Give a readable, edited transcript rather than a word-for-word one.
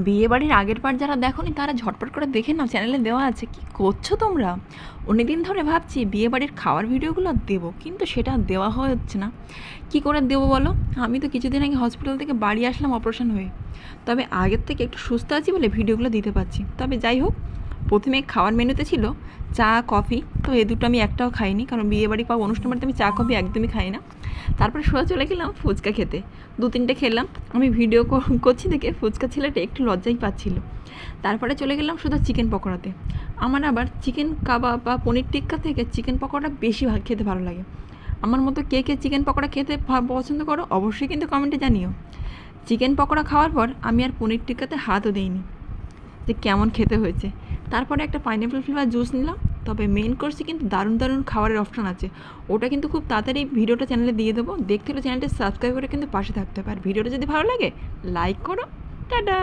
বিয়ে বাড়ির আগের পার্ট যারা দেখোনি তারা ঝটপট করে দেখে নাও, চ্যানেলে দেওয়া আছে। কি করছো তোমরা? অনেকদিন ধরে ভাবছি বিয়ে বাড়ির খাওয়ার ভিডিওগুলো দেবো, কিন্তু সেটা দেওয়া হচ্ছে না। কি করে দেবো বলো? আমি তো কিছুদিন আগে হসপিটাল থেকে বাড়ি আসলাম অপারেশন হয়ে, তবে আগের থেকে একটু সুস্থ আছি বলে ভিডিওগুলো দিতে পারছি। তবে যাই হোক, প্রথমে খাওয়ার মেনুতে ছিল চা কফি, তো এই দুটো আমি একটাও খাইনি, কারণ বিয়ে বাড়ি বা অনুষ্ঠান বাড়িতে আমি চা কফি একদমই খাই না। তারপরে সোজা চলে গেলাম ফুচকা খেতে, 2-3টে খেলাম। আমি ভিডিও করছি দেখে ফুচকা ছেলেটা একটু লজ্জাই পাচ্ছিল। তারপরে চলে গেলাম শুধু চিকেন পকোড়াতে। আমার আবার চিকেন কাবাব বা পনির টিক্কা থেকে চিকেন পকোড়া বেশি খেতে ভালো লাগে। আমার মতো কে কে চিকেন পকোড়া খেতে পছন্দ করো অবশ্যই কিন্তু কমেন্টে জানিও। চিকেন পকোড়া খাওয়ার পর আমি আর পনির টিক্কাতে হাতও দিইনি, যে কেমন খেতে হয়েছে। তারপরে একটা পাইনঅ্যাপেল ফ্লেভার জুস নিলাম। তবে মেন কোর্সে কিন্তু দারুণ দারুণ খাবারের অপশান আছে, ওটা কিন্তু খুব তাড়াতাড়ি ভিডিওটা চ্যানেলে দিয়ে দেবো। দেখতে হলে চ্যানেলটা সাবস্ক্রাইব করে কিন্তু পাশে থাকতে হবে। আর ভিডিওটা যদি ভালো লাগে লাইক করো। টাটা।